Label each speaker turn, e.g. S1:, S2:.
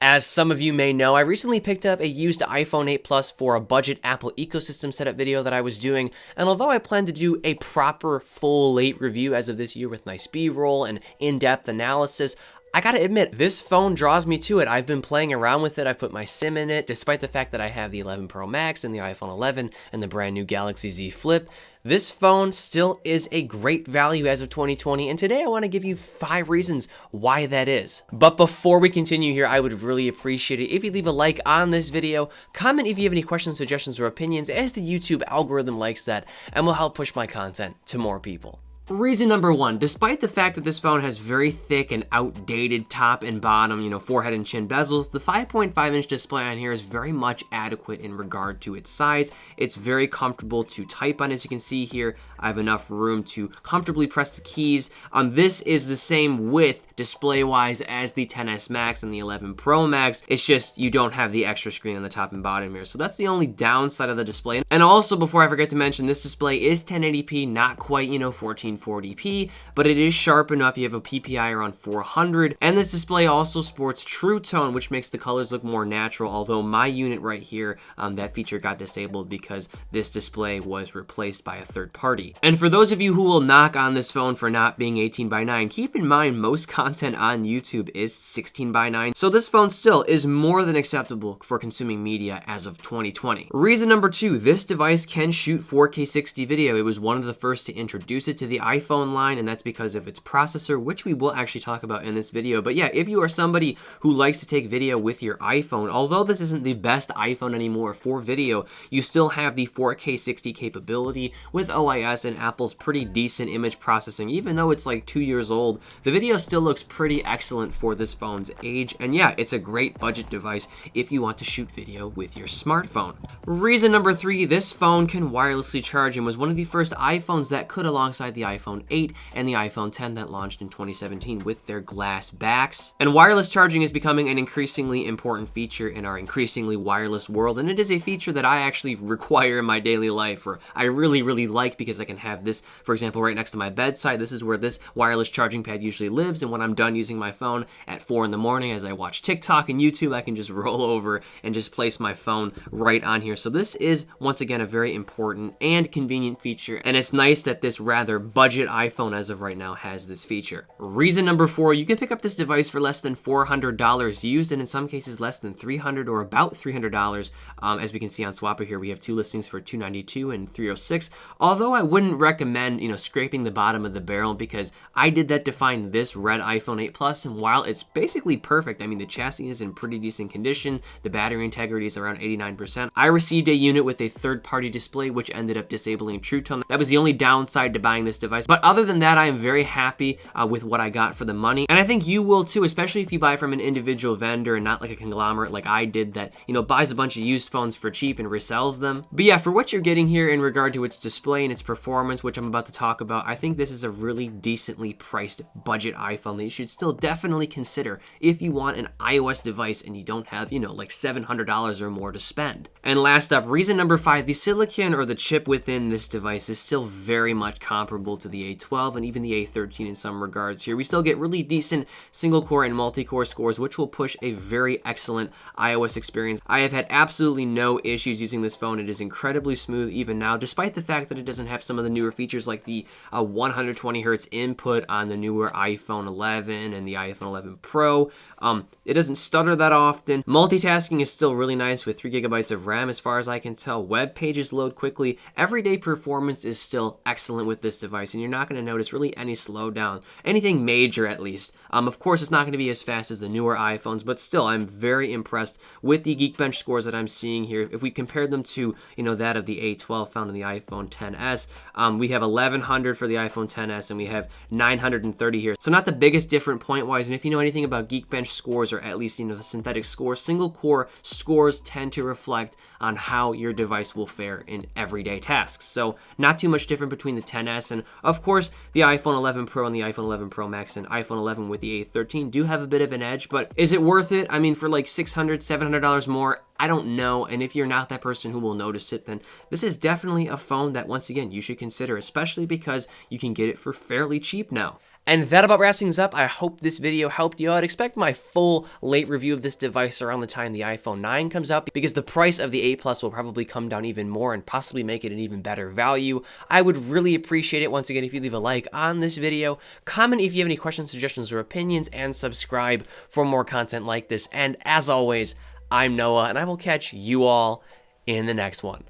S1: As some of you may know, I recently picked up a used iPhone 8 Plus for a budget Apple ecosystem setup video that I was doing, and although I plan to do a proper full late review as of this year with nice B-roll and in-depth analysis, I gotta admit, this phone draws me to it. I've been playing around with it, I've put my SIM in it, despite the fact that I have the 11 Pro Max and the iPhone 11 and the brand new Galaxy Z Flip. This phone still is a great value as of 2020, and today I want to give you 5 reasons why that is. But before we continue here, I would really appreciate it if you leave a like on this video, comment if you have any questions, suggestions, or opinions, as the YouTube algorithm likes that, and will help push my content to more people. Reason number 1, despite the fact that this phone has very thick and outdated top and bottom, forehead and chin bezels, the 5.5-inch display on here is very much adequate in regard to its size. It's very comfortable to type on. As you can see here, I have enough room to comfortably press the keys. This is the same width display-wise as the XS Max and the 11 Pro Max. It's just you don't have the extra screen on the top and bottom here. So that's the only downside of the display. And also, before I forget to mention, this display is 1080p, not quite, 1440p, but it is sharp enough. You have a PPI around 400, and this display also sports True Tone, which makes the colors look more natural, although my unit right here, that feature got disabled because this display was replaced by a third party. And for those of you who will knock on this phone for not being 18:9, keep in mind most content on YouTube is 16:9, so this phone still is more than acceptable for consuming media as of 2020. Reason number 2, this device can shoot 4K 60 video. It was one of the first to introduce it to the iPhone line, and that's because of its processor, which we will actually talk about in this video. But yeah, if you are somebody who likes to take video with your iPhone, although this isn't the best iPhone anymore for video, you still have the 4K 60 capability with OIS and Apple's pretty decent image processing. Even though it's like 2 years old, the video still looks pretty excellent for this phone's age, and yeah, it's a great budget device if you want to shoot video with your smartphone. Reason number 3, this phone can wirelessly charge and was one of the first iPhones that could, alongside the iPhone 8 and the iPhone 10 that launched in 2017 with their glass backs. And wireless charging is becoming an increasingly important feature in our increasingly wireless world, and it is a feature that I actually require in my daily life, or I really like, because I can have this, for example, right next to my bedside. This is where this wireless charging pad usually lives, and when I'm done using my phone at 4 in the morning as I watch TikTok and YouTube, I can just roll over and just place my phone right on here. So this is, once again, a very important and convenient feature, and it's nice that this rather budget iPhone as of right now has this feature. Reason number 4, you can pick up this device for less than $400 used, and in some cases less than $300 or about $300. As we can see on Swappa here, we have 2 listings for $292 and $306. Although I wouldn't recommend, scraping the bottom of the barrel, because I did that to find this red iPhone 8 Plus, and while it's basically perfect, I mean, the chassis is in pretty decent condition, the battery integrity is around 89%. I received a unit with a third-party display, which ended up disabling True Tone. That was the only downside to buying this device, but other than that, I am very happy with what I got for the money, and I think you will too, especially if you buy from an individual vendor and not like a conglomerate like I did that, buys a bunch of used phones for cheap and resells them. But yeah, for what you're getting here in regard to its display and its performance, which I'm about to talk about, I think this is a really decently priced budget iPhone that you should still definitely consider if you want an iOS device and you don't have, like $700 or more to spend. And last up, reason number 5, the silicon or the chip within this device is still very much comparable to the A12 and even the A13 in some regards here. We still get really decent single core and multi-core scores, which will push a very excellent iOS experience. I have had absolutely no issues using this phone. It is incredibly smooth even now, despite the fact that it doesn't have some of the newer features like the 120 hertz input on the newer iPhone 11 and the iPhone 11 Pro. It doesn't stutter that often. Multitasking is still really nice with 3 gigabytes of RAM as far as I can tell. Web pages load quickly. Everyday performance is still excellent with this device, and you're not going to notice really any slowdown, anything major at least. Of course, it's not going to be as fast as the newer iPhones, but still, I'm very impressed with the Geekbench scores that I'm seeing here. If we compare them to, that of the A12 found in the iPhone XS, we have 1100 for the iPhone XS, and we have 930 here. So not the biggest different point-wise, and if you know anything about Geekbench scores, or at least, the synthetic scores, single-core scores tend to reflect on how your device will fare in everyday tasks. So not too much different between the XS, and of course, the iPhone 11 Pro and the iPhone 11 Pro Max and iPhone 11 with the A13 do have a bit of an edge, but is it worth it? I mean, for like $600, $700 more, I don't know, and if you're not that person who will notice it, then this is definitely a phone that, once again, you should consider, especially because you can get it for fairly cheap now. And that about wraps things up. I hope this video helped you out. Expect my full late review of this device around the time the iPhone 9 comes out, because the price of the 8 Plus will probably come down even more and possibly make it an even better value. I would really appreciate it, once again, if you leave a like on this video, comment if you have any questions, suggestions, or opinions, and subscribe for more content like this. And as always, I'm Noah, and I will catch you all in the next one.